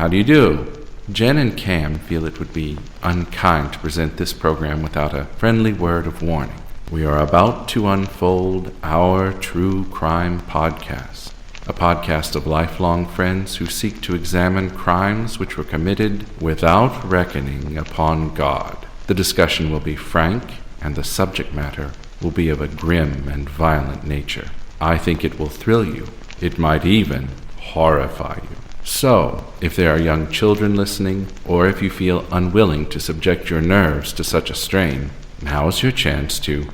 How do you do? Jen and Cam feel it would be unkind to present this program without a friendly word of warning. We are about to unfold our true crime podcast, a podcast of lifelong friends who seek to examine crimes which were committed without reckoning upon God. The discussion will be frank, and the subject matter will be of a grim and violent nature. I think it will thrill you. It might even horrify you. So, if there are young children listening, or if you feel unwilling to subject your nerves to such a strain, now's your chance to,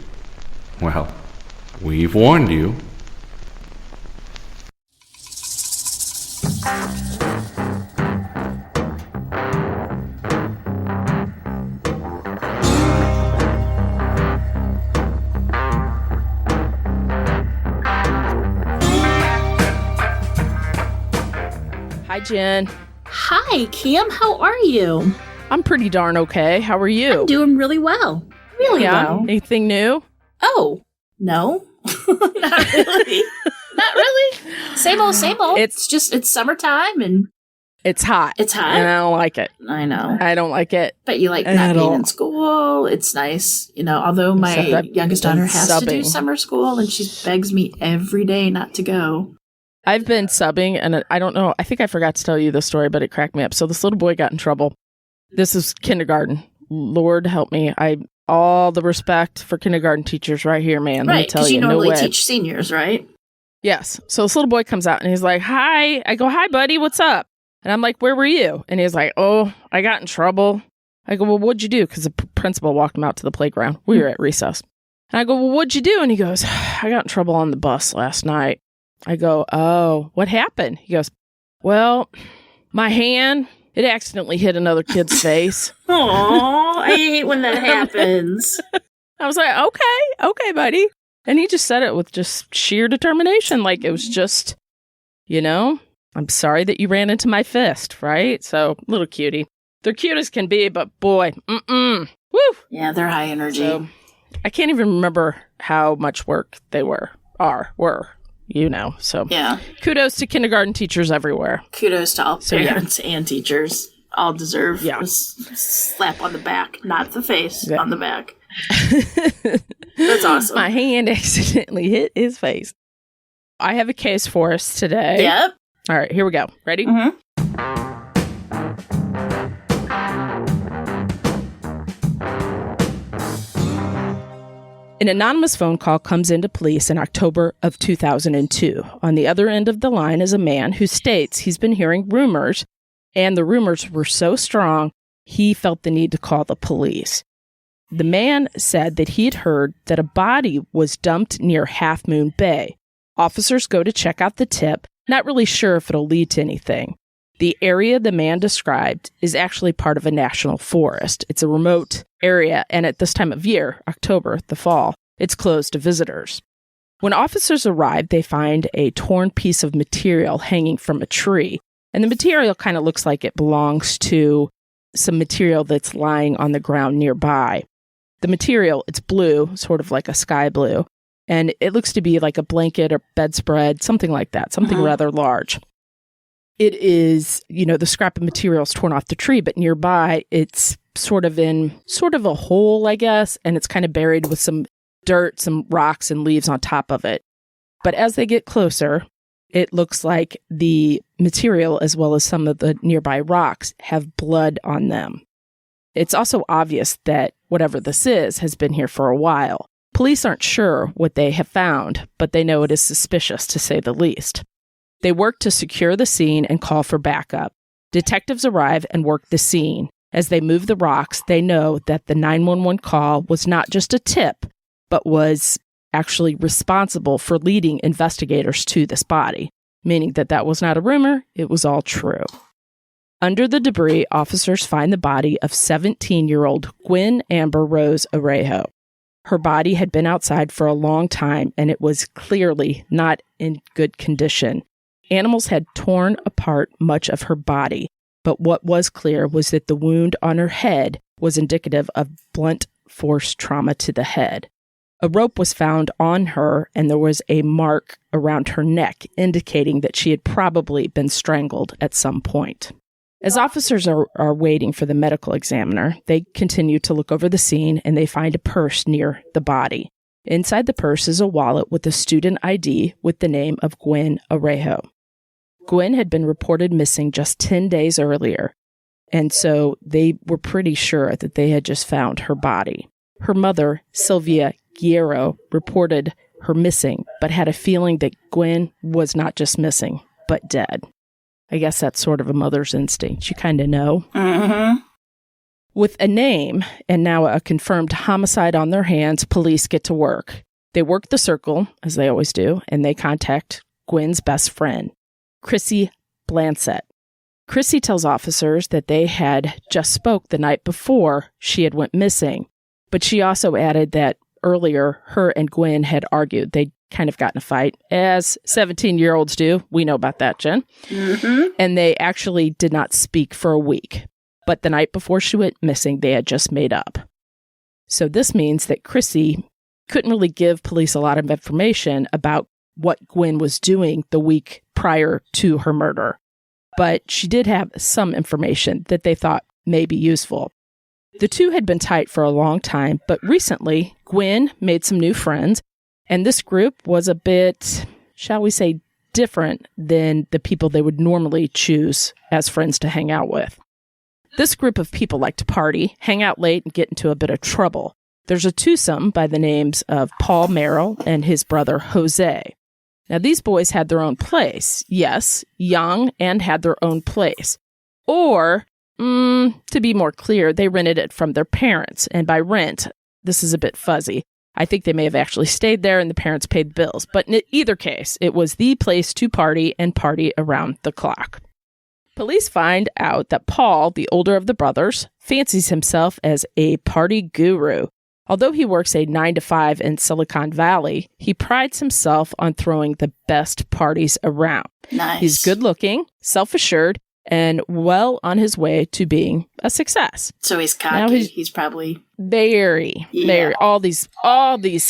well, we've warned you. Hi, Jen. Hi, Cam. How are you? I'm pretty darn okay. How are you? I'm doing really well. Really well. Anything new? Oh, no. Not really. Not really. Same old, same old. It's summertime and... It's hot. It's hot. And I don't like it. I know. I don't like it. But you like not being in school. It's nice. You know, although my youngest daughter has to do summer school and she begs me every day not to go. I've been subbing, and I don't know, I think I forgot to tell you this story, but it cracked me up. So this little boy got in trouble. This is kindergarten. Lord help me. All the respect for kindergarten teachers right here, man. Let me tell you, because you normally teach seniors, right? Yes. So this little boy comes out, and he's like, hi. I go, hi, buddy, what's up? And I'm like, where were you? And he's like, oh, I got in trouble. I go, well, what'd you do? Because the principal walked him out to the playground. We were at recess. And I go, well, what'd you do? And he goes, I got in trouble on the bus last night. I go, oh, what happened? He goes, well, my hand, it accidentally hit another kid's face. Aw, I hate when that happens. I was like, okay, buddy. And he just said it with just sheer determination. Like it was just, I'm sorry that you ran into my fist, right? So, little cutie. They're cute as can be, but boy, woo. Yeah, they're high energy. So, I can't even remember how much work they were. So yeah. Kudos to kindergarten teachers everywhere. Kudos to all parents and teachers. All deserve a slap on the back, not the face, on the back. That's awesome. My hand accidentally hit his face. I have a case for us today. Yep. All right, here we go. Ready? Mm-hmm. An anonymous phone call comes into police in October of 2002. On the other end of the line is a man who states he's been hearing rumors, and the rumors were so strong, he felt the need to call the police. The man said that he'd heard that a body was dumped near Half Moon Bay. Officers go to check out the tip, not really sure if it'll lead to anything. The area the man described is actually part of a national forest. It's a remote area, and at this time of year, October, the fall, it's closed to visitors. When officers arrive, they find a torn piece of material hanging from a tree, and the material kind of looks like it belongs to some material that's lying on the ground nearby. The material, it's blue, sort of like a sky blue, and it looks to be like a blanket or bedspread, something like that, something rather large. It is, the scrap of material is torn off the tree, but nearby it's sort of a hole, I guess, and it's kind of buried with some dirt, some rocks and leaves on top of it. But as they get closer, it looks like the material, as well as some of the nearby rocks, have blood on them. It's also obvious that whatever this is has been here for a while. Police aren't sure what they have found, but they know it is suspicious, to say the least. They work to secure the scene and call for backup. Detectives arrive and work the scene. As they move the rocks, they know that the 911 call was not just a tip, but was actually responsible for leading investigators to this body, meaning that was not a rumor, it was all true. Under the debris, officers find the body of 17-year-old Gwen Amber Rose Araujo. Her body had been outside for a long time, and it was clearly not in good condition. Animals had torn apart much of her body, but what was clear was that the wound on her head was indicative of blunt force trauma to the head. A rope was found on her, and there was a mark around her neck, indicating that she had probably been strangled at some point. As officers are waiting for the medical examiner, they continue to look over the scene and they find a purse near the body. Inside the purse is a wallet with a student ID with the name of Gwen Araujo. Gwen had been reported missing just 10 days earlier, and so they were pretty sure that they had just found her body. Her mother, Sylvia Guerrero, reported her missing, but had a feeling that Gwen was not just missing, but dead. I guess that's sort of a mother's instinct. You kind of know. Mm-hmm. With a name and now a confirmed homicide on their hands, police get to work. They work the circle, as they always do, and they contact Gwen's best friend, Chrissy Blansett. Chrissy tells officers that they had just spoke the night before she had went missing, but she also added that earlier her and Gwen had argued. They'd kind of got in a fight, as 17-year-olds do. We know about that, Jen. Mm-hmm. And they actually did not speak for a week. But the night before she went missing, they had just made up. So this means that Chrissy couldn't really give police a lot of information about what Gwen was doing the week prior to her murder. But she did have some information that they thought may be useful. The two had been tight for a long time, but recently Gwen made some new friends, and this group was a bit, shall we say, different than the people they would normally choose as friends to hang out with. This group of people like to party, hang out late, and get into a bit of trouble. There's a twosome by the names of Paul Merrill and his brother Jose. Now, these boys had their own place. Yes, young and had their own place. Or, to be more clear, they rented it from their parents. And by rent, this is a bit fuzzy. I think they may have actually stayed there and the parents paid the bills. But in either case, it was the place to party and party around the clock. Police find out that Paul, the older of the brothers, fancies himself as a party guru. Although he works a 9-to-5 in Silicon Valley, he prides himself on throwing the best parties around. Nice. He's good-looking, self-assured, and well on his way to being a success. So he's cocky. Now he's probably very. All these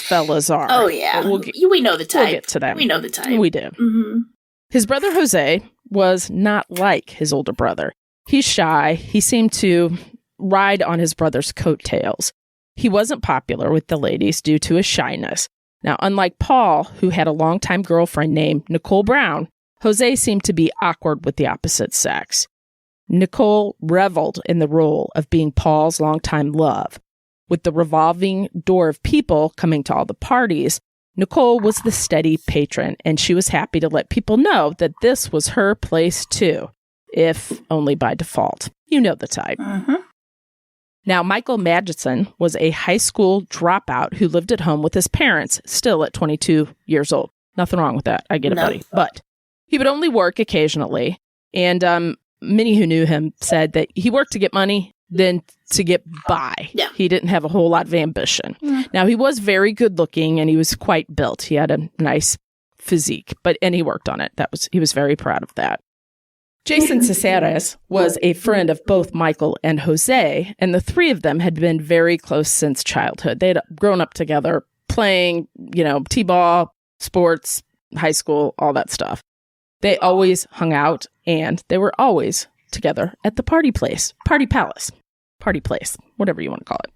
fellas are. Oh yeah, we know the type. We'll get to them. We know the type. We do. Mm-hmm. His brother Jose was not like his older brother. He's shy. He seemed to ride on his brother's coattails. He wasn't popular with the ladies due to his shyness. Now, unlike Paul, who had a longtime girlfriend named Nicole Brown, Jose seemed to be awkward with the opposite sex. Nicole reveled in the role of being Paul's longtime love. With the revolving door of people coming to all the parties, Nicole was the steady patron, and she was happy to let people know that this was her place too, if only by default. You know the type. Mm-hmm. Now, Michael Madison was a high school dropout who lived at home with his parents, still at 22 years old. Nothing wrong with that. I get it, buddy. But he would only work occasionally, and many who knew him said that he worked to get money, then to get by. Yeah. He didn't have a whole lot of ambition. Mm. Now, he was very good looking, and he was quite built. He had a nice physique, and he worked on it. He was very proud of that. Jason Caceres was a friend of both Michael and Jose, and the three of them had been very close since childhood. They had grown up together playing, t-ball, sports, high school, all that stuff. They always hung out, and they were always together at the party place, party palace, party place, whatever you want to call it.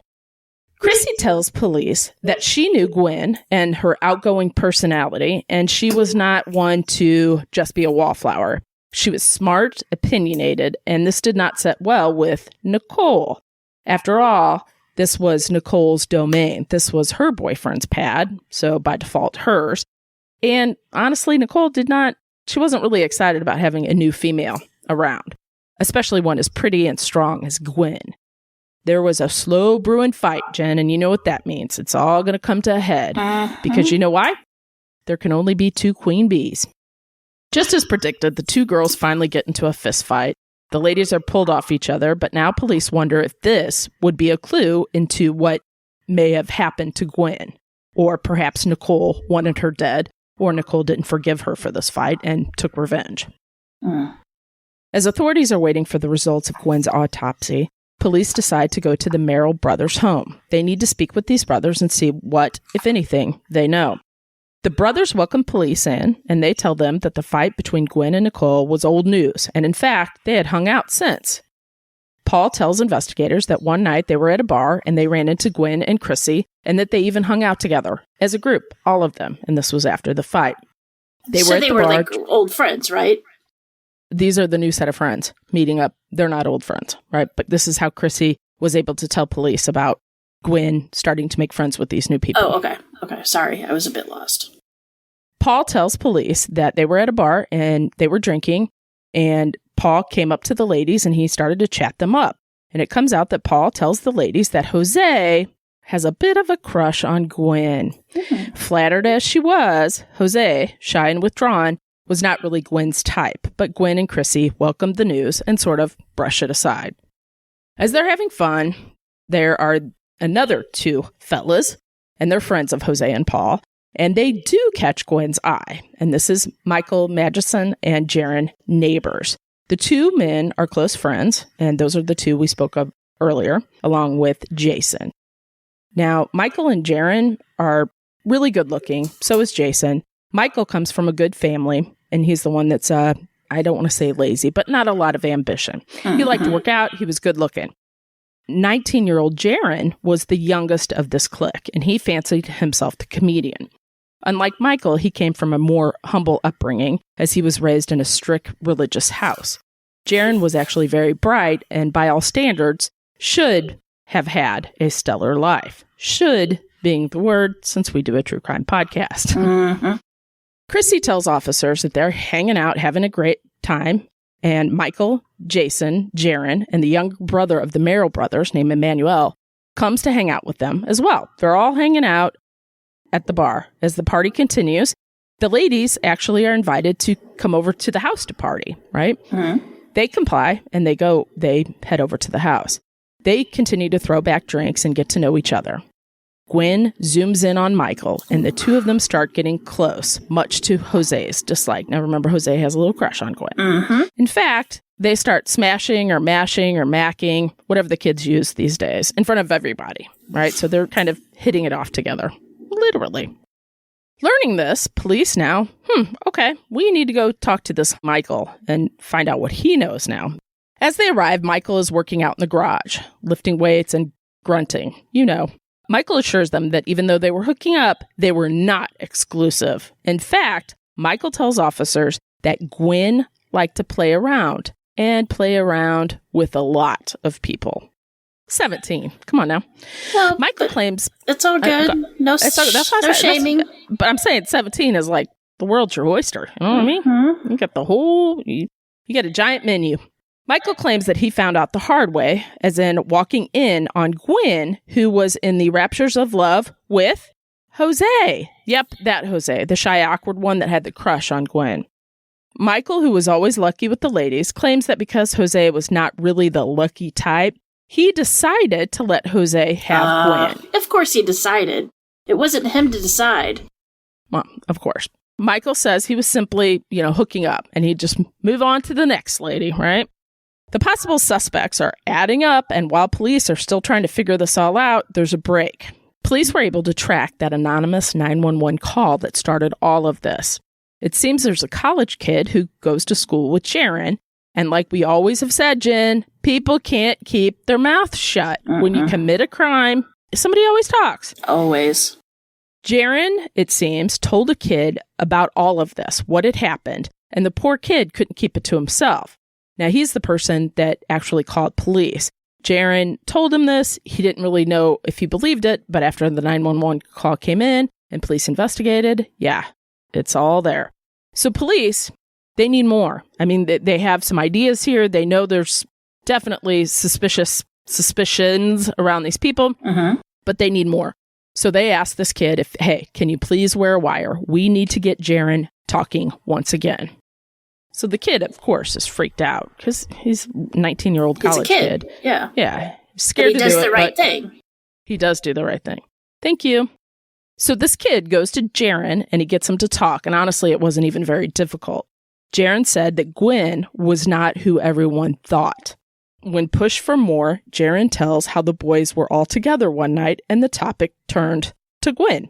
Chrissy tells police that she knew Gwen and her outgoing personality, and she was not one to just be a wallflower. She was smart, opinionated, and this did not sit well with Nicole. After all, this was Nicole's domain. This was her boyfriend's pad, so by default hers. And honestly, Nicole she wasn't really excited about having a new female around, especially one as pretty and strong as Gwen. There was a slow brewing fight, Jen, and you know what that means. It's all going to come to a head. Because you know why? There can only be two queen bees. Just as predicted, the two girls finally get into a fist fight. The ladies are pulled off each other, but now police wonder if this would be a clue into what may have happened to Gwen. Or perhaps Nicole wanted her dead, or Nicole didn't forgive her for this fight and took revenge. As authorities are waiting for the results of Gwen's autopsy, police decide to go to the Merrill brothers' home. They need to speak with these brothers and see what, if anything, they know. The brothers welcome police in, and they tell them that the fight between Gwen and Nicole was old news, and in fact, they had hung out since. Paul tells investigators that one night they were at a bar and they ran into Gwen and Chrissy, and that they even hung out together as a group, all of them, and this was after the fight. They were like old friends, right? These are the new set of friends meeting up. They're not old friends, right? But this is how Chrissy was able to tell police about Gwen starting to make friends with these new people. Oh, okay. Okay, sorry. I was a bit lost. Paul tells police that they were at a bar and they were drinking, and Paul came up to the ladies and he started to chat them up. And it comes out that Paul tells the ladies that Jose has a bit of a crush on Gwen. Mm-hmm. Flattered as she was, Jose, shy and withdrawn, was not really Gwen's type, but Gwen and Chrissy welcomed the news and sort of brushed it aside. As they're having fun, there are another two fellas, and they're friends of Jose and Paul, and they do catch Gwen's eye, and this is Michael Magison and Jaron Neighbors. The two men are close friends, and those are the two we spoke of earlier, along with Jason. Now, Michael and Jaron are really good looking, so is Jason. Michael comes from a good family, and he's the one that's, I don't want to say lazy, but not a lot of ambition. Mm-hmm. He liked to work out, he was good looking. 19-year-old Jaron was the youngest of this clique, and he fancied himself the comedian. Unlike Michael, he came from a more humble upbringing, as he was raised in a strict religious house. Jaron was actually very bright, and by all standards, should have had a stellar life. Should being the word, since we do a true crime podcast. Mm-hmm. Chrissy tells officers that they're hanging out, having a great time, and Michael, Jason, Jaron, and the younger brother of the Merrill brothers, named Emmanuel, comes to hang out with them as well. They're all hanging out at the bar. As the party continues, the ladies actually are invited to come over to the house to party, right? Mm-hmm. They comply, and they head over to the house. They continue to throw back drinks and get to know each other. Gwen zooms in on Michael, and the two of them start getting close, much to Jose's dislike. Now, remember, Jose has a little crush on Gwen. Mm-hmm. In fact, they start smashing or mashing or macking, whatever the kids use these days, in front of everybody, right? So they're kind of hitting it off together, literally. Learning this, police now, okay, we need to go talk to this Michael and find out what he knows now. As they arrive, Michael is working out in the garage, lifting weights and grunting, Michael assures them that even though they were hooking up, they were not exclusive. In fact, Michael tells officers that Gwen liked to play around with a lot of people. 17. Come on now. Well, Michael claims... It's all good. No shaming. But I'm saying 17 is like the world's your oyster. You know what I mean? You got the whole... You got a giant menu. Michael claims that he found out the hard way, as in walking in on Gwen, who was in the raptures of love with Jose. Yep, that Jose, the shy, awkward one that had the crush on Gwen. Michael, who was always lucky with the ladies, claims that because Jose was not really the lucky type, he decided to let Jose have Gwen. Of course he decided. It wasn't him to decide. Well, of course. Michael says he was simply, hooking up, and he'd just move on to the next lady, right? The possible suspects are adding up, and while police are still trying to figure this all out, there's a break. Police were able to track that anonymous 911 call that started all of this. It seems there's a college kid who goes to school with Jaron, and like we always have said, Jen, people can't keep their mouth shut. When you commit a crime, somebody always talks. Always. Jaron, it seems, told a kid about all of this, what had happened, and the poor kid couldn't keep it to himself. Now, he's the person that actually called police. Jaron told him this. He didn't really know if he believed it, but after the 911 call came in and police investigated, it's all there. So police, they need more. I mean, they have some ideas here. They know there's definitely suspicions around these people, but they need more. So they asked this kid hey, can you please wear a wire? We need to get Jaron talking once again. So the kid, of course, is freaked out because he's a 19-year-old college kid. Yeah. Yeah. Scared but to do it. He does the right thing. He does do the right thing. Thank you. So this kid goes to Jaron and he gets him to talk. And honestly, it wasn't even very difficult. Jaron said that Gwen was not who everyone thought. When pushed for more, Jaron tells how the boys were all together one night and the topic turned to Gwen.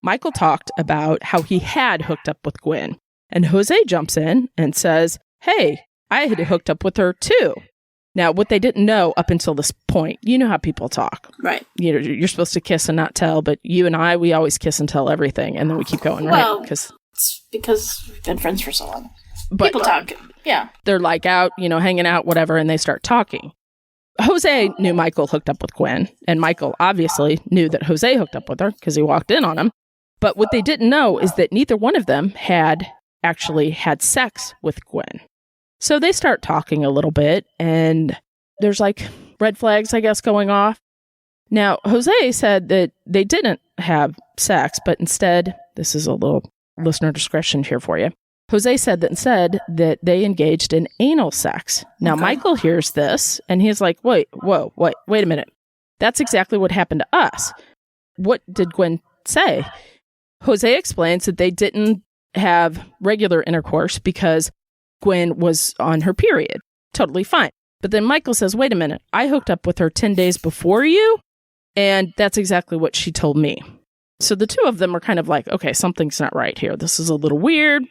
Michael talked about how he had hooked up with Gwen. And Jose jumps in and says, hey, I had hooked up with her too. Now, what they didn't know up until this point, you know how people talk. Right. You know, you're supposed to kiss and not tell, but you and I, we always kiss and tell everything, and then we keep going, right? Well, it's because we've been friends for so long. But people talk, yeah. They're like out, you know, hanging out, whatever, and they start talking. Jose knew Michael hooked up with Gwen, and Michael obviously knew that Jose hooked up with her because he walked in on him. But what they didn't know is that neither one of them had actually had sex with Gwen. So they start talking a little bit, and there's like red flags, I guess, going off. Now, Jose said that they didn't have sex, but instead, this is a little listener discretion here for you. Jose said that they engaged in anal sex. Now, okay. Michael hears this, and he's like, wait a minute. That's exactly what happened to us. What did Gwen say? Jose explains that they didn't have regular intercourse because Gwen was on her period. Totally fine. But then Michael says, wait a minute, I hooked up with her 10 days before you, and that's exactly what she told me. So the two of them are kind of like, okay, something's not right here. This is a little weird.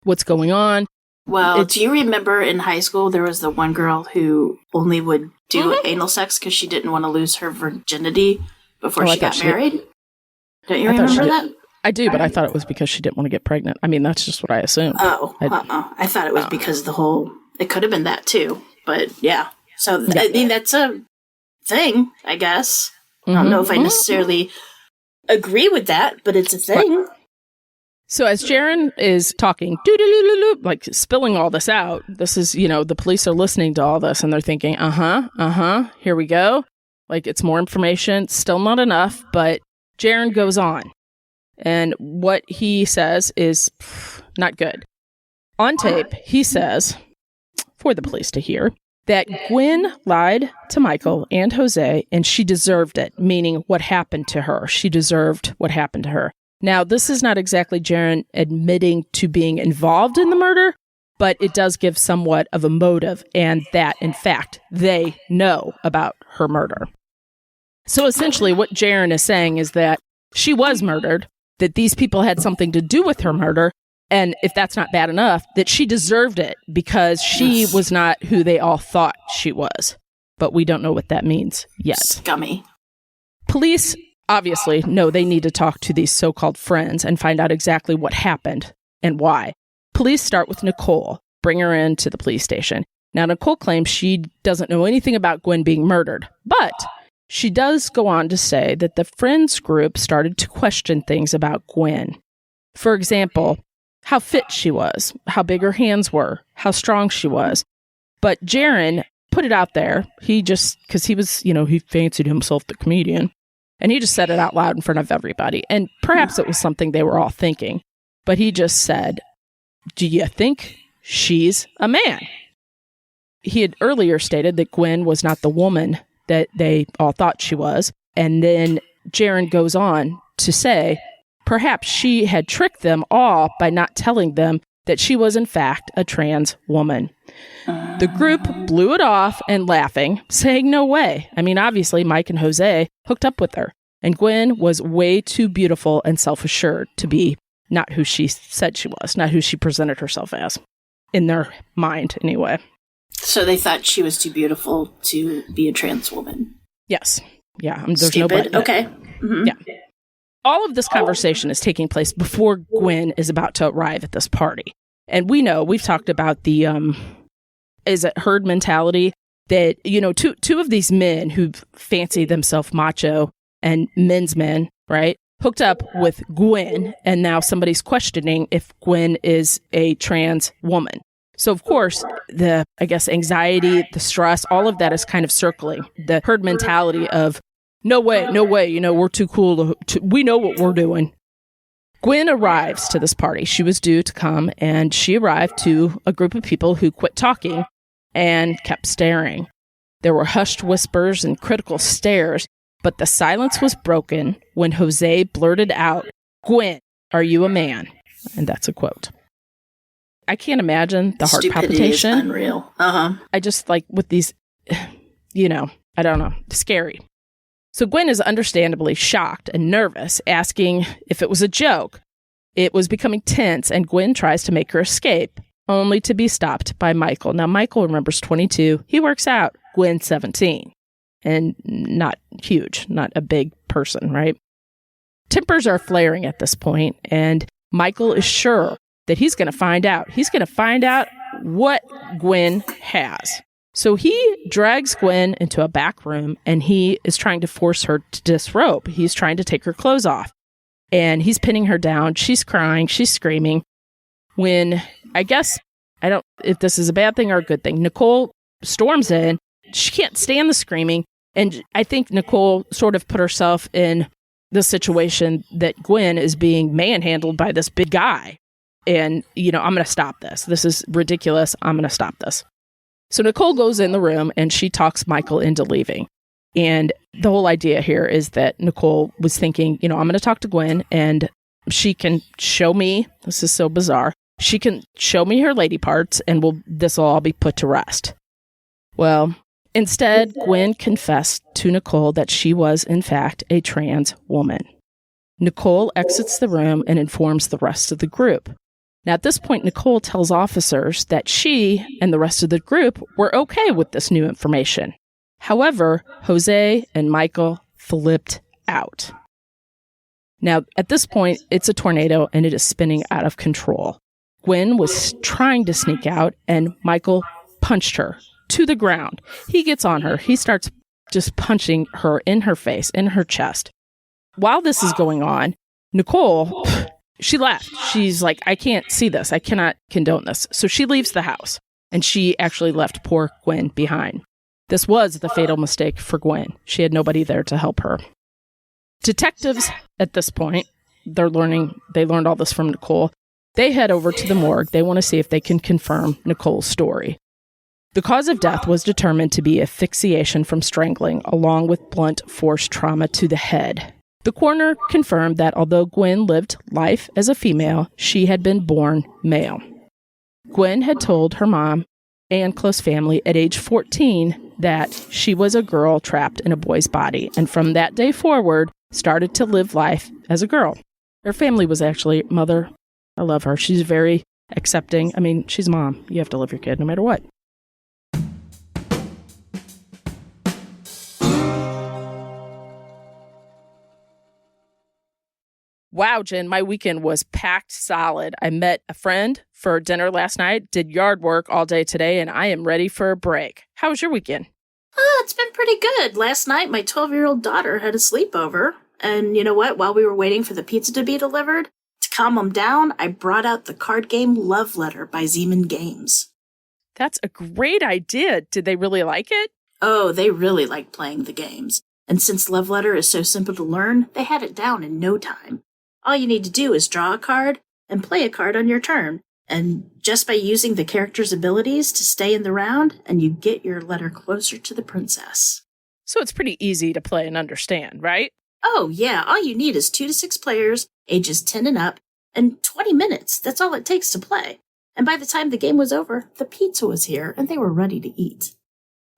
What's going on? Well, do you remember in high school there was the one girl who only would do anal sex because she didn't want to lose her virginity before she got married? Don't you remember that? I do, but I thought it was because she didn't want to get pregnant. I mean, that's just what I assumed. I thought it was because it could have been that too. But yeah. So, I mean, that's a thing, I guess. I don't know if I necessarily agree with that, but it's a thing. Right. So as Jaron is talking, like spilling all this out, this is, you know, the police are listening to all this and they're thinking, here we go. Like it's more information, still not enough, but Jaron goes on. And what he says is not good. On tape, he says, for the police to hear, that Gwen lied to Michael and Jose, and she deserved it, meaning what happened to her. She deserved what happened to her. Now, this is not exactly Jaron admitting to being involved in the murder, but it does give somewhat of a motive, and that, in fact, they know about her murder. So essentially, what Jaron is saying is that she was murdered, that these people had something to do with her murder, and if that's not bad enough, that she deserved it because she was not who they all thought she was. But we don't know what that means yet. Scummy. Police obviously know they need to talk to these so-called friends and find out exactly what happened and why. Police start with Nicole, bring her into the police station. Now, Nicole claims she doesn't know anything about Gwen being murdered, but she does go on to say that the friends group started to question things about Gwen. For example, how fit she was, how big her hands were, how strong she was. But Jaron put it out there. He just, because he was, you know, he fancied himself the comedian. And he just said it out loud in front of everybody. And perhaps it was something they were all thinking. But he just said, do you think she's a man? He had earlier stated that Gwen was not the woman that they all thought she was. And then Jaron goes on to say, perhaps she had tricked them all by not telling them that she was in fact a trans woman. The group blew it off and laughing, saying no way. I mean, obviously, Mike and Jose hooked up with her. And Gwen was way too beautiful and self-assured to be not who she said she was, not who she presented herself as, in their mind anyway. So they thought she was too beautiful to be a trans woman. Yes. Yeah. There's Stupid. no okay. Yeah. All of this conversation is taking place before Gwen is about to arrive at this party. And we know, we've talked about the, is it herd mentality? That, you know, two of these men who fancy themselves macho and men's men, right, hooked up with Gwen, and now somebody's questioning if Gwen is a trans woman. So, of course, the, I guess, anxiety, the stress, all of that is kind of circling the herd mentality of, no way, you know, we're too cool to we know what we're doing. Gwen arrives to this party. She was due to come, and she arrived to a group of people who quit talking and kept staring. There were hushed whispers and critical stares, but the silence was broken when Jose blurted out, "Gwen, are you a man?" And that's a quote. I can't imagine the heart palpitation. Is unreal. I just like with these, you know, I don't know, scary. So Gwen is understandably shocked and nervous, asking if it was a joke. It was becoming tense, and Gwen tries to make her escape, only to be stopped by Michael. Now, Michael, remembers 22. He works out. Gwen's 17. And not huge, not a big person, right? Tempers are flaring at this point, and Michael is sure that he's going to find out. He's going to find out what Gwen has. So he drags Gwen into a back room, and he is trying to force her to disrobe. He's trying to take her clothes off, and he's pinning her down. She's crying. She's screaming. When, I guess, I don't, if this is a bad thing or a good thing, Nicole storms in. She can't stand the screaming, and I think Nicole sort of put herself in the situation that Gwen is being manhandled by this big guy. And, I'm going to stop this. This is ridiculous. I'm going to stop this. So Nicole goes in the room and she talks Michael into leaving. And the whole idea here is that Nicole was thinking, I'm going to talk to Gwen and she can show me, this is so bizarre, she can show me her lady parts and this will all be put to rest. Well, instead, Gwen confessed to Nicole that she was, in fact, a trans woman. Nicole exits the room and informs the rest of the group. Now, at this point, Nicole tells officers that she and the rest of the group were okay with this new information. However, Jose and Michael flipped out. Now, at this point, it's a tornado and it is spinning out of control. Gwen was trying to sneak out and Michael punched her to the ground. He gets on her. He starts just punching her in her face, in her chest. While this is going on, Nicole, she left. She's like, I can't see this. I cannot condone this. So she leaves the house, and she actually left poor Gwen behind. This was the fatal mistake for Gwen. She had nobody there to help her. Detectives, at this point, they learned all this from Nicole. They head over to the morgue. They want to see if they can confirm Nicole's story. The cause of death was determined to be asphyxiation from strangling, along with blunt force trauma to the head. The coroner confirmed that although Gwen lived life as a female, she had been born male. Gwen had told her mom and close family at age 14 that she was a girl trapped in a boy's body, and from that day forward, started to live life as a girl. Her family was actually, mother, I love her. She's very accepting. I mean, she's mom. You have to love your kid no matter what. Wow, Jen, my weekend was packed solid. I met a friend for dinner last night, did yard work all day today, and I am ready for a break. How was your weekend? It's been pretty good. Last night, my 12-year-old daughter had a sleepover. And you know what? While we were waiting for the pizza to be delivered, to calm them down, I brought out the card game Love Letter by Zeman Games. That's a great idea. Did they really like it? Oh, they really like playing the games. And since Love Letter is so simple to learn, they had it down in no time. All you need to do is draw a card and play a card on your turn. And just by using the character's abilities to stay in the round, and you get your letter closer to the princess. So it's pretty easy to play and understand, right? Oh, yeah. All you need is 2 to 6 players, ages 10 and up, and 20 minutes. That's all it takes to play. And by the time the game was over, the pizza was here, and they were ready to eat.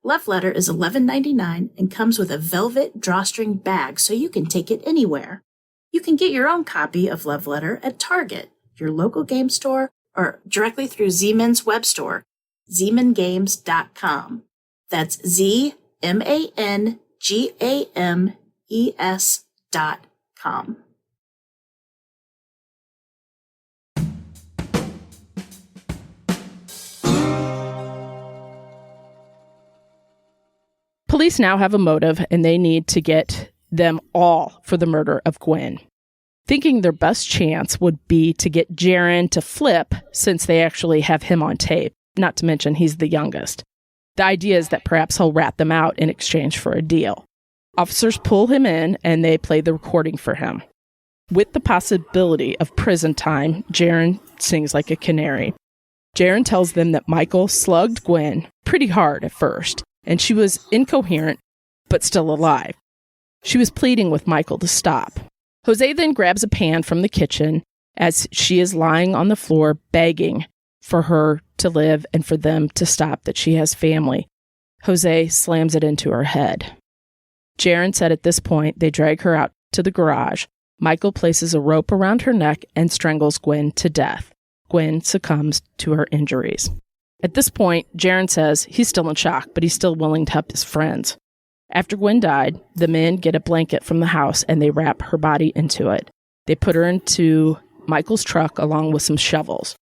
Love Letter is $11.99 and comes with a velvet drawstring bag so you can take it anywhere. You can get your own copy of Love Letter at Target, your local game store, or directly through Zeman's web store, zemangames.com. That's ZMANGAMES.com. Police now have a motive, and they need to get them all for the murder of Gwen. Thinking their best chance would be to get Jaron to flip, since they actually have him on tape, not to mention he's the youngest. The idea is that perhaps he'll rat them out in exchange for a deal. Officers pull him in, and they play the recording for him. With the possibility of prison time, Jaron sings like a canary. Jaron tells them that Michael slugged Gwen pretty hard at first, and she was incoherent, but still alive. She was pleading with Michael to stop. Jose then grabs a pan from the kitchen as she is lying on the floor begging for her to live and for them to stop, that she has family. Jose slams it into her head. Jaron said at this point, they drag her out to the garage. Michael places a rope around her neck and strangles Gwen to death. Gwen succumbs to her injuries. At this point, Jaron says he's still in shock, but he's still willing to help his friends. After Gwen died, the men get a blanket from the house and they wrap her body into it. They put her into Michael's truck along with some shovels.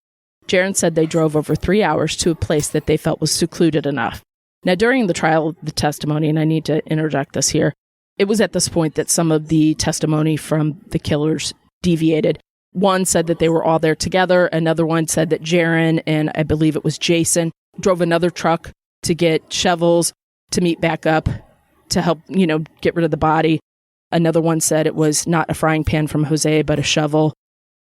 Jaron said they drove over 3 hours to a place that they felt was secluded enough. Now, during the trial of the testimony, and I need to interject this here, it was at this point that some of the testimony from the killers deviated. One said that they were all there together. Another one said that Jaron and I believe it was Jason drove another truck to get shovels to meet back up to help, get rid of the body. Another one said it was not a frying pan from Jose, but a shovel.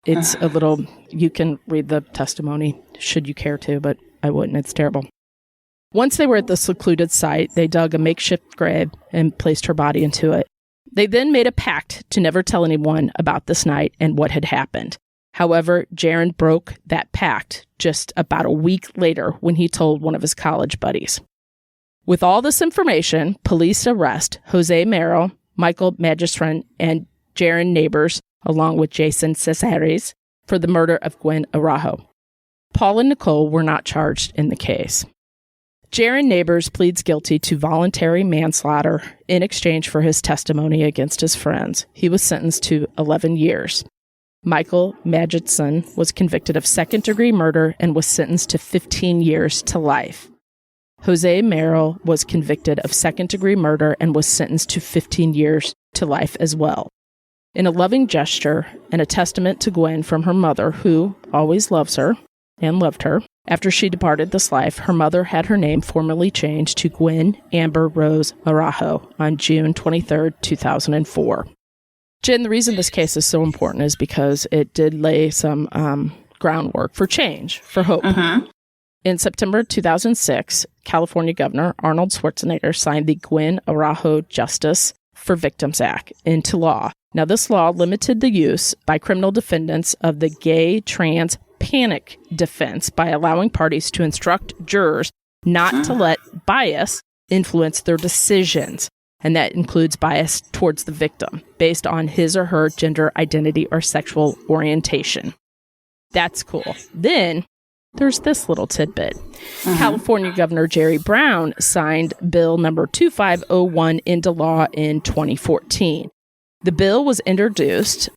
It's a little, you can read the testimony should you care to, but I wouldn't. It's terrible. Once they were at the secluded site, they dug a makeshift grave and placed her body into it. They then made a pact to never tell anyone about this night and what had happened. However, Jaron broke that pact just about a week later when he told one of his college buddies. With all this information, police arrest Jose Merrill, Michael Magistran, and Jaron Neighbors, along with Jason Cesares, for the murder of Gwen Araujo. Paul and Nicole were not charged in the case. Jaron Neighbors pleads guilty to voluntary manslaughter in exchange for his testimony against his friends. He was sentenced to 11 years. Michael Magidson was convicted of second-degree murder and was sentenced to 15 years to life. Jose Merrill was convicted of second-degree murder and was sentenced to 15 years to life as well. In a loving gesture and a testament to Gwen from her mother, who always loves her and loved her, after she departed this life, her mother had her name formally changed to Gwen Amber Rose Araujo on June 23, 2004. Jen, the reason this case is so important is because it did lay some groundwork for change, for hope. In September 2006, California Governor Arnold Schwarzenegger signed the Gwen Araujo Justice for Victims Act into law. Now, this law limited the use by criminal defendants of the gay, trans, panic defense by allowing parties to instruct jurors not to let bias influence their decisions. And that includes bias towards the victim based on his or her gender identity or sexual orientation. That's cool. Then there's this little tidbit. California Governor Jerry Brown signed Bill number 2501 into law in 2014. The bill was introduced.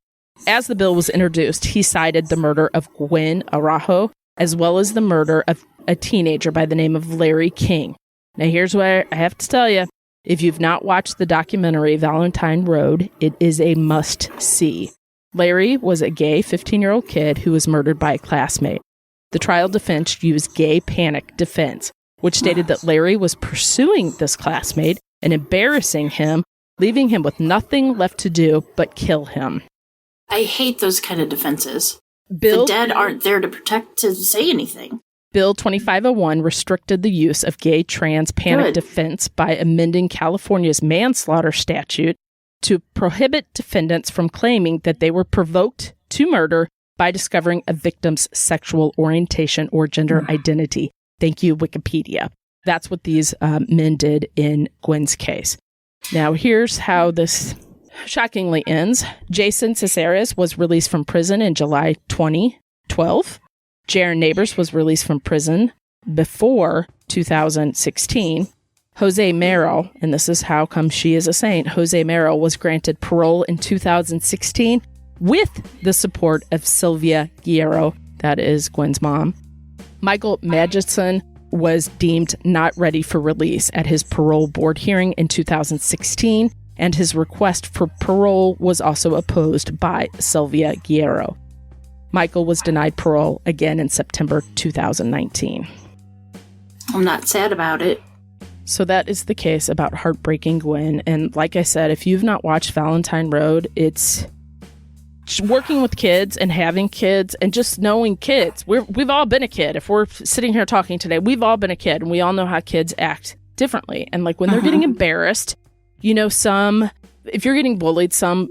As the bill was introduced, he cited the murder of Gwen Araujo, as well as the murder of a teenager by the name of Larry King. Now, here's where I have to tell you, if you've not watched the documentary Valentine Road, it is a must-see. Larry was a gay 15-year-old kid who was murdered by a classmate. The trial defense used gay panic defense, which stated that Larry was pursuing this classmate and embarrassing him, leaving him with nothing left to do but kill him. I hate those kind of defenses. The dead aren't there to protect, to say anything. Bill 2501 restricted the use of gay trans panic defense by amending California's manslaughter statute to prohibit defendants from claiming that they were provoked to murder by discovering a victim's sexual orientation or gender identity. Thank you, Wikipedia. That's what these men did in Gwen's case. Now, here's how this shockingly ends. Jason Cesares was released from prison in July 2012. Jaron Neighbors was released from prison before 2016. Jose Merrill, and this is how come she is a saint, Jose Merrill was granted parole in 2016 with the support of Sylvia Guerrero, that is Gwen's mom. Michael Magidson was deemed not ready for release at his parole board hearing in 2016, and his request for parole was also opposed by Sylvia Guerrero. Michael was denied parole again in September 2019. I'm not sad about it. So that is the case about Heartbreaking Gwen. And like I said, if you've not watched Valentine Road, it's working with kids and having kids and just knowing kids. We've all been a kid. If we're sitting here talking today, we've all been a kid, and we all know how kids act differently. And like when they're getting embarrassed, if you're getting bullied, some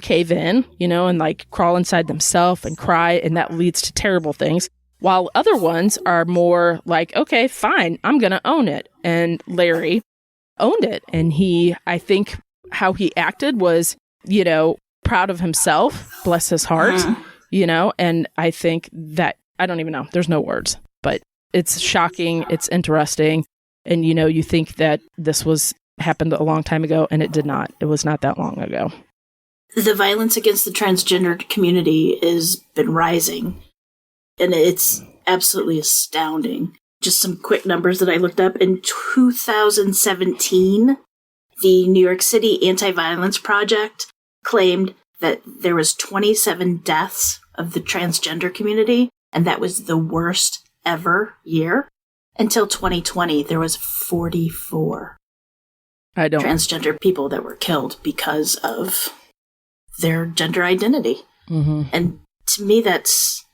cave in, and like crawl inside themselves and cry, and that leads to terrible things. While other ones are more like, okay, fine, I'm going to own it. And Larry owned it. And he, I think, how he acted was, proud of himself, bless his heart, and I think that, I don't even know, there's no words, but it's shocking, it's interesting, and you think that this happened a long time ago, and it did not. It was not that long ago. The violence against the transgender community has been rising, and it's absolutely astounding. Just some quick numbers that I looked up. In 2017, the New York City Anti-Violence Project claimed that there was 27 deaths of the transgender community, and that was the worst ever year. Until 2020, there was 44 transgender people that were killed because of their gender identity. Mm-hmm. And to me, that's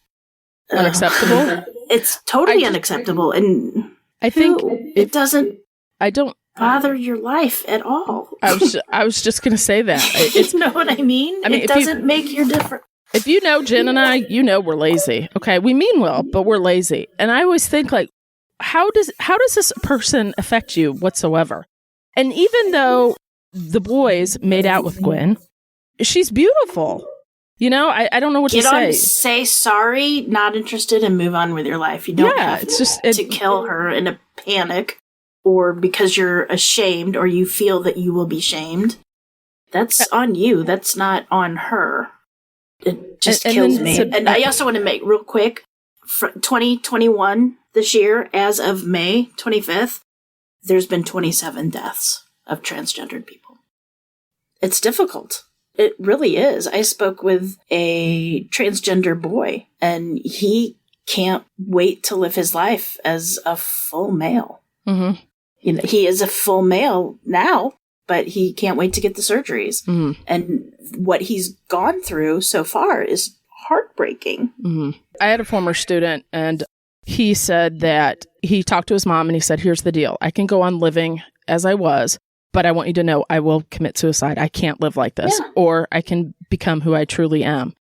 unacceptable. It's totally unacceptable. And I think it doesn't bother your life at all. I was just going to say that. You know what I mean? It doesn't make your difference. If you know Jen and I, we're lazy. Okay, we mean well, but we're lazy. And I always think, like, how does this person affect you whatsoever? And even though the boys made out with Gwen, she's beautiful. I don't know what to say. Say sorry, not interested, and move on with your life. You don't have to kill her in a panic or because you're ashamed or you feel that you will be shamed. That's on you. That's not on her. It just kills me. And I also want to make real quick, 2021 this year, as of May 25th, there's been 27 deaths of transgendered people. It's difficult. It really is. I spoke with a transgender boy, and he can't wait to live his life as a full male. Mm-hmm. He is a full male now, but he can't wait to get the surgeries. Mm-hmm. And what he's gone through so far is heartbreaking. Mm-hmm. I had a former student, and he said that he talked to his mom, and he said, here's the deal. I can go on living as I was, but I want you to know I will commit suicide. I can't live like this, or I can become who I truly am.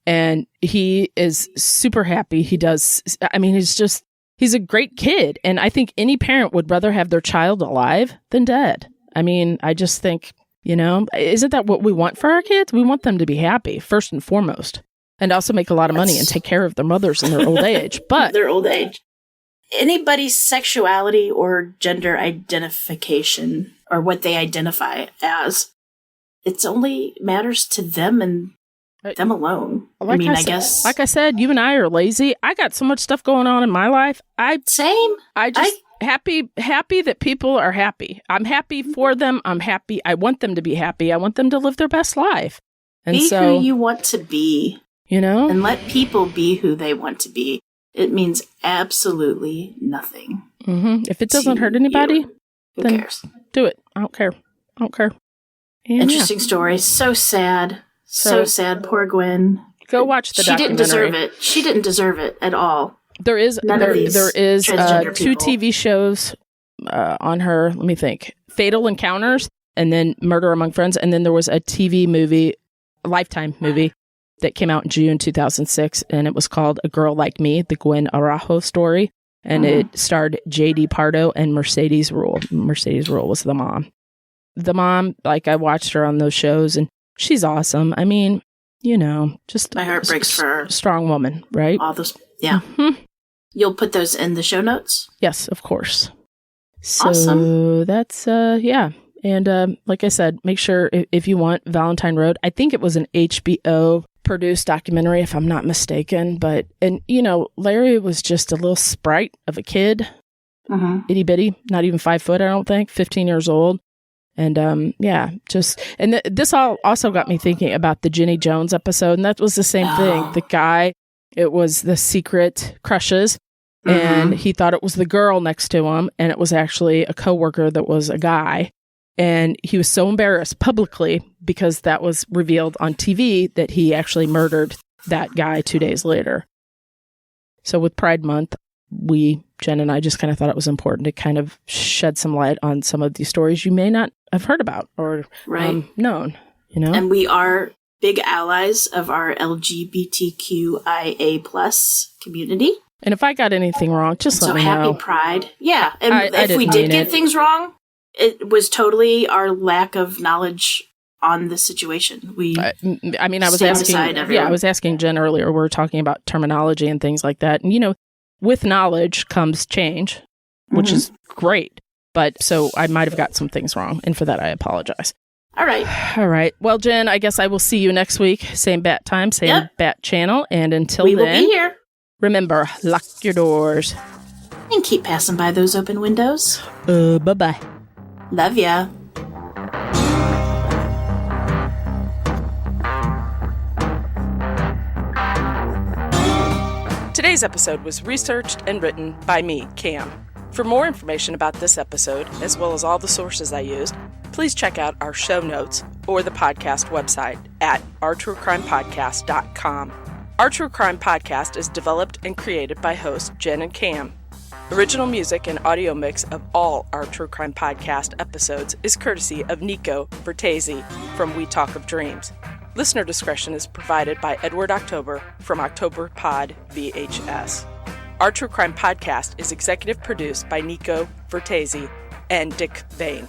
And he is super happy. He's a great kid. And I think any parent would rather have their child alive than dead. I just think, isn't that what we want for our kids? We want them to be happy, first and foremost, and also make a lot of money and take care of their mothers in their old age. But their old age. Anybody's sexuality or gender identification or what they identify as, it's only matters to them and them alone. I guess. Like I said, you and I are lazy. I got so much stuff going on in my life. Same. Happy that people are happy. I'm happy for them. I'm happy. I want them to be happy. I want them to live their best life. And be who you want to be. And let people be who they want to be. It means absolutely nothing. Mm-hmm. If it doesn't hurt anybody, who cares? Do it. I don't care. And interesting story. So sad. So sad. Poor Gwen. Go watch the documentary. She didn't deserve it. She didn't deserve it at all. There is 2 TV shows on her. Let me think. Fatal Encounters, and then Murder Among Friends, and then there was a TV movie, a Lifetime movie, that came out in June 2006, and it was called A Girl Like Me, the Gwen Araujo story, and it starred J.D. Pardo and Mercedes Rule. Mercedes Rule was the mom. The mom, I watched her on those shows, and she's awesome. Just my heart breaks for her. Strong woman, right? All those, yeah. Mm-hmm. You'll put those in the show notes? Yes, of course. So awesome. That's, yeah. And like I said, make sure if you want Valentine Road, I think it was an HBO produced documentary, if I'm not mistaken. But, Larry was just a little sprite of a kid, itty bitty, not even 5 foot, I don't think, 15 years old. And this all also got me thinking about the Jenny Jones episode. And that was the same thing. The guy, it was the secret crushes. And he thought it was the girl next to him. And it was actually a coworker that was a guy. And he was so embarrassed publicly because that was revealed on TV that he actually murdered that guy 2 days later. So with Pride Month, Jen and I just kind of thought it was important to kind of shed some light on some of these stories you may not have heard about or known, And we are big allies of our LGBTQIA+ community. And if I got anything wrong, just let me know. So happy Pride. Yeah. And if we did get things wrong, It was totally our lack of knowledge on the situation. I was asking. I was asking Jen earlier. We were talking about terminology and things like that, and with knowledge comes change, which is great. But so I might have got some things wrong, and for that I apologize. All right. All right. Well, Jen, I guess I will see you next week. Same bat time, same bat channel, and until then, we will be here. Remember, lock your doors and keep passing by those open windows. Bye-bye. Love ya. Today's episode was researched and written by me, Cam. For more information about this episode, as well as all the sources I used, please check out our show notes or the podcast website at ourtruecrimepodcast.com. Our True Crime Podcast is developed and created by hosts Jen and Cam. Original music and audio mix of all our True Crime Podcast episodes is courtesy of Nico Nico from We Talk of Dreams. Listener discretion is provided by Edward October from October Pod VHS. Our True Crime Podcast is executive produced by Nico Vertesi and Dick Vane.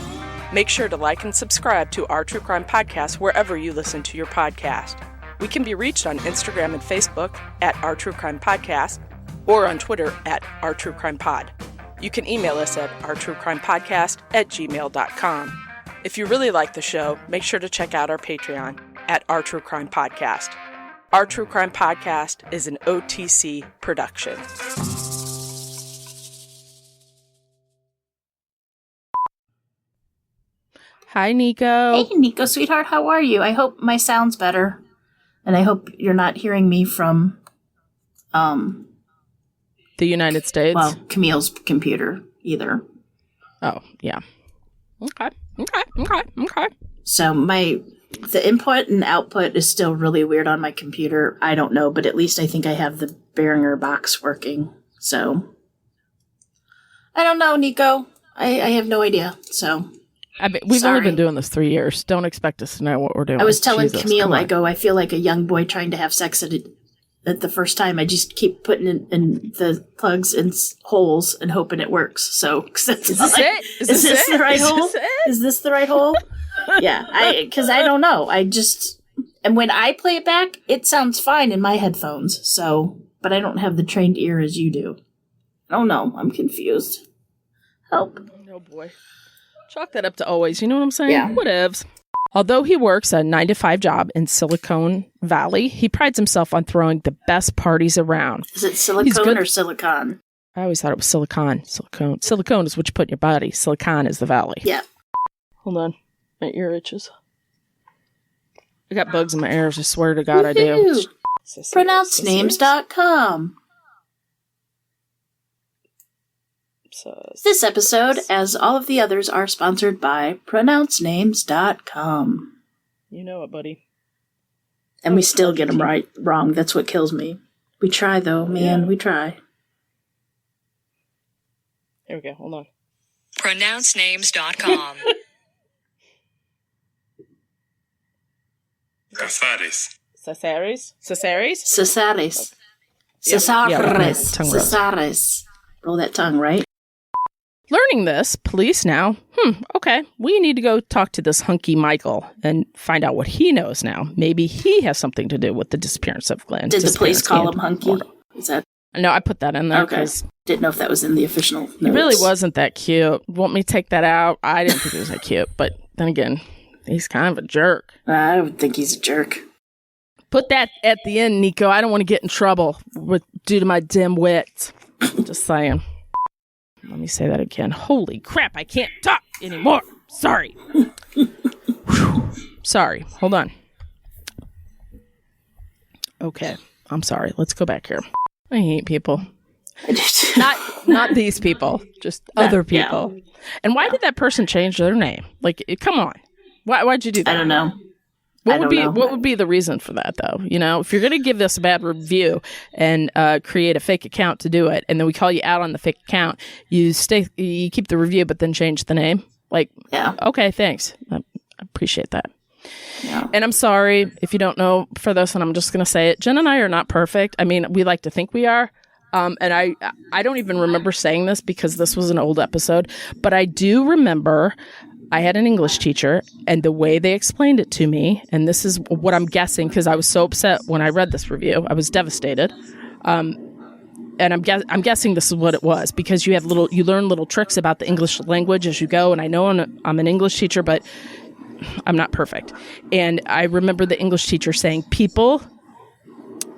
Make sure to like and subscribe to Our True Crime Podcast wherever you listen to your podcast. We can be reached on Instagram and Facebook at Our True Crime Podcast or on Twitter at Our True Crime Pod. You can email us at ourtruecrimepodcast@gmail.com. If you really like the show, make sure to check out our Patreon at Our True Crime Podcast. Our True Crime Podcast is an OTC production. Hi, Nico. Hey, Nico, sweetheart. How are you? I hope my sound's better. And I hope you're not hearing me from, the United States? Well, Camille's computer either. Oh, yeah. Okay. So the input and output is still really weird on my computer. I don't know, but at least I think I have the Behringer box working. So, I don't know, Nico. I have no idea. So, we've only been doing this 3 years. Don't expect us to know what we're doing. I was telling Camille, I feel like a young boy trying to have sex at the first time. I just keep putting in the plugs in holes and hoping it works. So, is this the right hole? Is this the right hole? Yeah, because I don't know. And when I play it back, it sounds fine in my headphones. So, but I don't have the trained ear as you do. I don't know. I'm confused. Help. Oh boy. Chalk that up to always. You know what I'm saying? Yeah. Whatevs. Although he works a 9-to-5 job in Silicon Valley, he prides himself on throwing the best parties around. Is it silicone or silicon? I always thought it was silicon. Silicone is what you put in your body. Silicon is the valley. Yeah. Hold on. My ear itches. I got bugs in my ears. I swear to God, I do. PronounceNames.com. This episode, as all of the others, are sponsored by PronounceNames.com. You know it, buddy. And we still get them wrong. That's what kills me. We try, though, man. Yeah. We try. Here we go. Hold on. PronounceNames.com. Casares. Casares. Roll that tongue, right? Learning this, police now, okay, we need to go talk to this hunky Michael and find out what he knows now. Maybe he has something to do with the disappearance of Glenn. Did the police call him hunky? Is that? No, I put that in there. Okay. Didn't know if that was in the official notes. He really wasn't that cute. Want me to take that out? I didn't think he was that cute, but then again, he's kind of a jerk. I would think he's a jerk. Put that at the end, Nico. I don't want to get in trouble due to my dim wits. Just saying. Let me say that again. Holy crap, I can't talk anymore. Sorry. Sorry. Hold on. Okay. I'm sorry. Let's go back here. I hate people. Not these people. Just other people. Yeah. And why did that person change their name? Like, come on. Why'd you do that? I don't know. What would be the reason for that, though? You know, if you're going to give this a bad review and create a fake account to do it, and then we call you out on the fake account, you keep the review, but then change the name. Like, yeah, okay, thanks. I appreciate that. Yeah. And I'm sorry if you don't know for this, and I'm just going to say it. Jen and I are not perfect. I mean, we like to think we are. And I don't even remember saying this because this was an old episode, but I do remember I had an English teacher, and the way they explained it to me, and this is what I'm guessing because I was so upset when I read this review. I was devastated. And I'm guessing this is what it was because you learn little tricks about the English language as you go. And I know I'm an English teacher, but I'm not perfect. And I remember the English teacher saying, people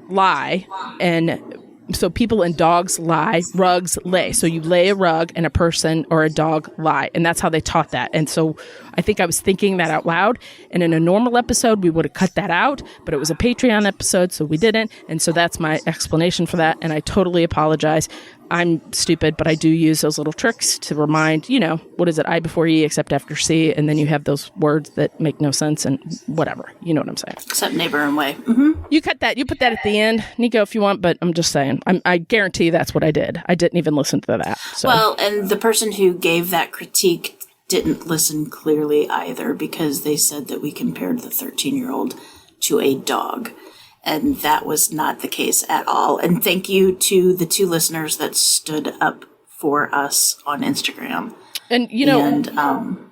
lie, and so people and dogs lie, rugs lay. So you lay a rug and a person or a dog lie. And that's how they taught that. And so I think I was thinking that out loud. And in a normal episode, we would have cut that out. But it was a Patreon episode, so we didn't. And so that's my explanation for that. And I totally apologize. I'm stupid, but I do use those little tricks to remind, what is it? I before E except after C. And then you have those words that make no sense and whatever. You know what I'm saying? Except neighbor and way. Mm-hmm. You cut that. You put that at the end, Nico, if you want. But I'm just saying. I guarantee that's what I did. I didn't even listen to that. So. Well, and the person who gave that critique didn't listen clearly either because they said that we compared the 13-year-old to a dog. And that was not the case at all. And thank you to the 2 listeners that stood up for us on Instagram. And,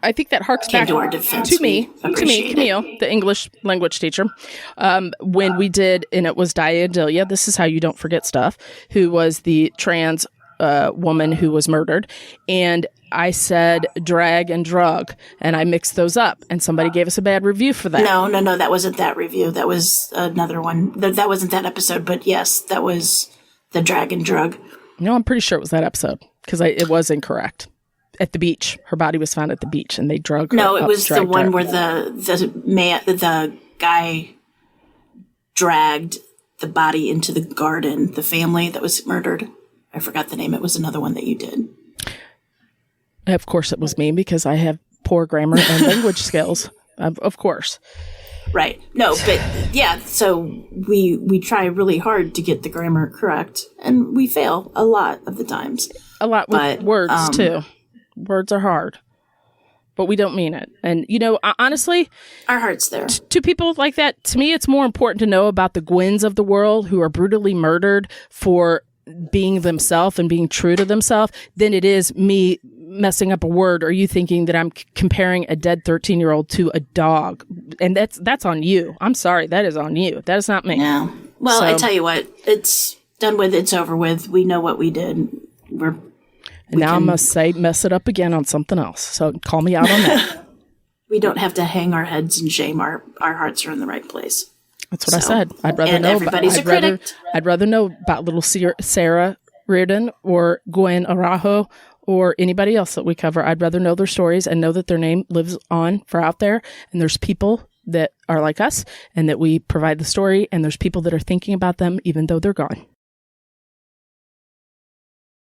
I think that harks back to our defense. To me, Camille, the English language teacher, when we did, and it was Delia, this is how you don't forget stuff, who was the trans woman who was murdered. And I said drag and drug, and I mixed those up, and somebody gave us a bad review for that. No, that wasn't that review. That was another one. That wasn't that episode, but yes, that was the drag and drug. No, I'm pretty sure it was that episode, because it was incorrect. At the beach. Her body was found at the beach, and they drug her No, it up, was the one where the guy dragged the body into the garden, the family that was murdered. I forgot the name. It was another one that you did. Of course it was me, because I have poor grammar and language skills. Of course. Right. No, but yeah, so we try really hard to get the grammar correct, and we fail a lot of the times. A lot with words, too. Words are hard, but we don't mean it. And, honestly, our heart's there. To people like that, to me, it's more important to know about the Gwens of the world who are brutally murdered for being themselves and being true to themselves than it is me messing up a word or you thinking that I'm comparing a dead 13-year-old to a dog. And that's on you. I'm sorry. That is on you. That is not me. Yeah. Well, I tell you what, it's done with. It's over with. We know what we did. Now I must say mess it up again on something else. So call me out on that. We don't have to hang our heads in shame. Our hearts are in the right place. That's what I said. I'd rather know. Everybody's a critic. I'd rather know about little Sarah Reardon or Gwen Araujo or anybody else that we cover. I'd rather know their stories and know that their name lives on for out there. And there's people that are like us and that we provide the story. And there's people that are thinking about them even though they're gone.